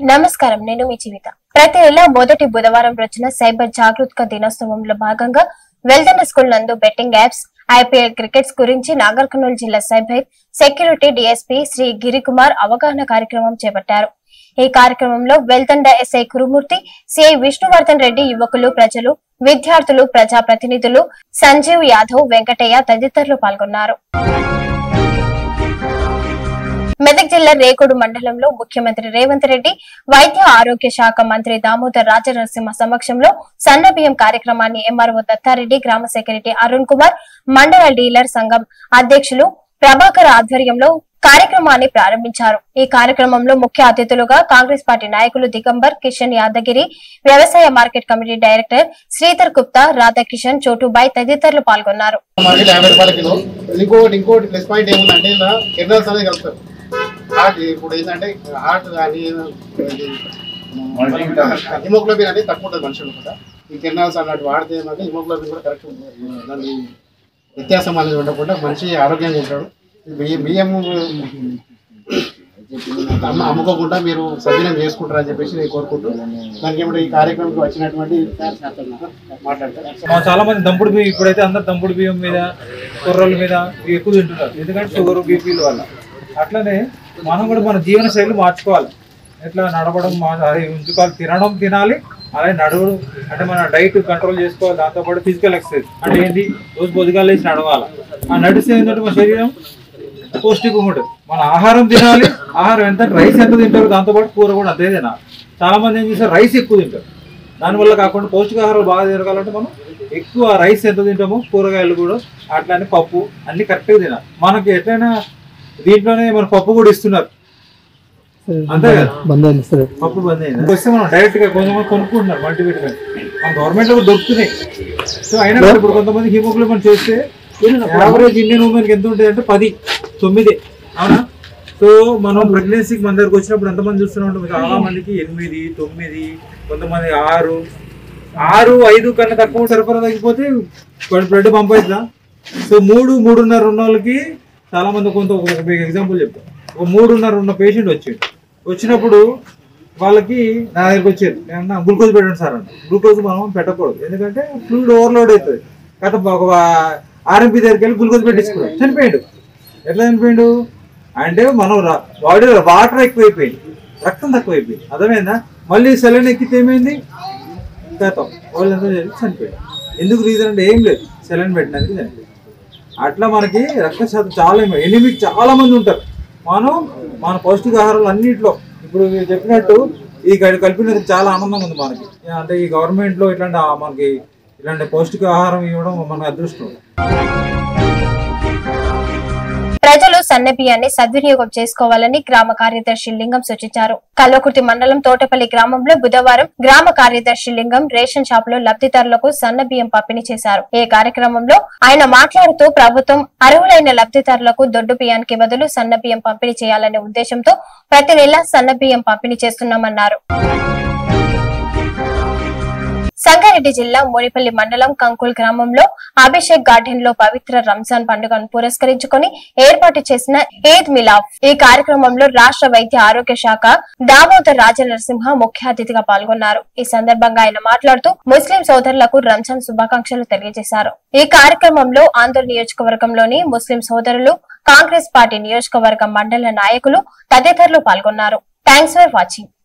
నమస్కారం, నేను మీ జీవిత. ప్రతి నెల మొదటి బుధవారం రోజున సైబర్ జాగృతిక దినోత్సవంలో భాగంగా వెల్దన్న స్కూల్ నందు బెట్టింగ్ యాప్స్, ఐపీఎల్ క్రికెట్స్ గురించి నాగర్ కర్నూలు జిల్లా cyber security DSP Shri Girikumar అవగాహన కార్యక్రమం చేపట్టారు. ఈ కార్యక్రమంలో వెల్దండ ఎస్ఐ కురుమూర్తి, సిఐ విష్ణువర్ధన్ రెడ్డి, యువకులు, ప్రజలు, విద్యార్థులు, ప్రజాప్రతినిధులు, సంజీవ్ యాదవ్, వెంకటయ్య తదితరులు పాల్గొన్నారు. మెదక్ జిల్లా రేకోడు మండలంలో ముఖ్యమంత్రి రేవంత్ రెడ్డి, వైద్య ఆరోగ్య శాఖ మంత్రి దామోదర్ రాజనరసింహ సమక్షంలో సన్నబియ్యం కార్యక్రమాన్ని ఎంఆర్ఓ దత్తారెడ్డి, గ్రామ సెక్రటరీ అరుణ్ కుమార్, మండల డీలర్ సంఘం అధ్యక్షులు ప్రభాకర్ ఆధ్వర్యంలో కార్యక్రమాన్ని ప్రారంభించారు. ఈ కార్యక్రమంలో ముఖ్య అతిథులుగా కాంగ్రెస్ పార్టీ నాయకులు దిగంబర్, కిషన్ యాదగిరి, వ్యవసాయ market committee director Sridhar Gupta, Radhakishan, Chotubhai తదితరులు పాల్గొన్నారు. ఇప్పుడు ఏంటంటే హార్ట్ కానీ హిమోగ్లోబిన్ అనేది తక్కువ ఉంటుంది మనుషులు కూడా. ఈ కిరణాల్స్ అన్నట్టు వాడితే ఏంటంటే హిమోగ్లోబిన్ కూడా కరెక్ట్ ఉంటుంది. దాని వ్యత్యాసం అనేది ఉండకుండా మనిషి ఆరోగ్యంగా ఉంటాడు. బియ్యం అమ్ముకోకుండా మీరు సద్వినియోగం చేసుకుంటారని చెప్పేసి నేను కోరుకుంటూ దానికి ఏమిటో ఈ కార్యక్రమంకి వచ్చినటువంటి మాట్లాడతారు. చాలా మంది దంపుడు బియ్యం, ఇప్పుడైతే అందరు దంపుడు బియ్యం మీద, కొర్రల మీద ఎక్కువ తింటున్నారు, ఎందుకంటే షుగర్, బీపీల వల్ల. అట్లనే మనం కూడా మన జీవన శైలి మార్చుకోవాలి. ఎట్లా నడవడం, ఉంచుకోవాలి, తినాలి, అలాగే నడవడం, అంటే మన డైట్ కంట్రోల్ చేసుకోవాలి. దాంతోపాటు ఫిజికల్ ఎక్సర్సైజ్ అంటే ఏంటి, రోజు పొద్దుగాలు వేసి నడవాలి. ఆ నడిస్తే ఏంటంటే మన శరీరం పౌష్టికంగా ఉంటుంది. మన ఆహారం తినాలి, ఆహారం ఎంత రైస్ ఎంత తింటారు, దాంతోపాటు కూర కూడా అంతే తినాలి. చాలా మంది ఏం చేస్తారు, రైస్ ఎక్కువ తింటారు. దానివల్ల కాకుండా పౌష్టికాహారాలు బాగా తిరగాలంటే మనం ఎక్కువ రైస్ ఎంత తింటామో, కూరగాయలు కూడా అట్లానే పప్పు అన్ని కరెక్ట్గా తినాలి. మనకి ఎట్లయినా దీంట్లోనే మన పప్పు కూడా ఇస్తున్నారు, అంతే కదా, పప్పు బంద్ అయింది. వస్తే మనం డైరెక్ట్ గా కొంచెం కొనుక్కుంటున్నారు మల్టీవిటమిన్, మన గవర్నమెంట్ లో దొరుకుతున్నాయి. సో అయినా ఇప్పుడు కొంతమంది హిమోగ్లోబిన్ చేస్తే యావరేజ్ ఇండియన్ ఉమెన్ ఎంత ఉంటుంది అంటే 10, 9, అవునా? సో మనం ప్రెగ్నెన్సీకి మన దగ్గరకు వచ్చినప్పుడు ఎంతమంది చూస్తున్నాం, చాలా మందికి 8, 9, కొంతమంది 6, 5 కన్నా తక్కువ సరఫరా తగ్గిపోతే బ్లడ్ పంప్ అవుతుందా? సో 3, 3.5 ఉన్న వాళ్ళకి చాలా మంది ఒక ఎగ్జాంపుల్ చెప్తాను. ఒక 3.5 ఉన్న పేషెంట్ వచ్చినప్పుడు వాళ్ళకి నా దగ్గరికి వచ్చారు, నేను గ్లూకోజ్ పెట్టండి సార్ అంటే. గ్లూకోజ్ మనం పెట్టకూడదు, ఎందుకంటే ఫ్లూయిడ్ ఓవర్లోడ్ అవుతుంది. కాకపోతే ఒక ఆర్ఎంపీ దగ్గరికి వెళ్ళి గ్లూకోజ్ పెట్టించుకున్నాడు, చనిపోయాడు. ఎట్లా చనిపోయాడు అంటే మనం బాడీలో వాటర్ ఎక్కువైపోయింది, రక్తం తక్కువైపోయింది, అర్థమైందా? మళ్ళీ సెలైన్ ఎక్కితే ఏమైంది, గతం వాళ్ళు ఎంత చనిపోయాడు. ఎందుకు రీజన్ అంటే ఏం లేదు, సెలైన్ పెట్టినందుకు చనిపోయాడు. అట్లా మనకి రక్తశాతం చాలా ఎనిమిక్ చాలా మంది ఉంటారు. మనం మన పౌష్టికాహారాలు అన్నింటిలో ఇప్పుడు చెప్పినట్టు ఈ కలిపినందుకు చాలా ఆనందంగా ఉంది మనకి. అంటే ఈ గవర్నమెంట్లో ఇట్లాంటి మనకి ఇలాంటి పౌష్టికాహారం ఇవ్వడం మన అదృష్టం. ప్రజలు సన్నబియ్యాన్ని సద్వినియోగం చేసుకోవాలని గ్రామ కార్యదర్శి లింగం సూచించారు. కల్వకుర్తి మండలం తోటపల్లి గ్రామంలో బుధవారం గ్రామ కార్యదర్శి లింగం రేషన్ షాప్ లో లబ్ధిదారులకు సన్నబియ్యం పంపిణీ చేశారు. ఈ కార్యక్రమంలో ఆయన మాట్లాడుతూ ప్రభుత్వం అర్హులైన లబ్ధిదారులకు దొడ్డు బియ్యానికి బదులు సన్నబియ్యం పంపిణీ చేయాలనే ఉద్దేశంతో ప్రతి నెల సన్నబియ్యం పంపిణీ చేస్తున్నామన్నారు. సంగారెడ్డి జిల్లా మోనిపల్లి మండలం కంకుల్ గ్రామంలో అభిషేక్ గార్డెన్ లో పవిత్ర రంజాన్ పండుగను పురస్కరించుకుని ఏర్పాటు చేసిన ఈద్ మిలాఫ్. ఈ కార్యక్రమంలో రాష్ట్ర వైద్య ఆరోగ్య శాఖ దామోదర్ రాజనరసింహ ముఖ్య అతిథిగా పాల్గొన్నారు. ఈ సందర్భంగా ఆయన మాట్లాడుతూ ముస్లిం సోదరులకు రంజాన్ శుభాకాంక్షలు తెలియజేశారు. ఈ కార్యక్రమంలో ఆంధ్ర నియోజకవర్గంలోని ముస్లిం సోదరులు, కాంగ్రెస్ పార్టీ నియోజకవర్గ మండల నాయకులు తదితరులు పాల్గొన్నారు. Thanks for watching.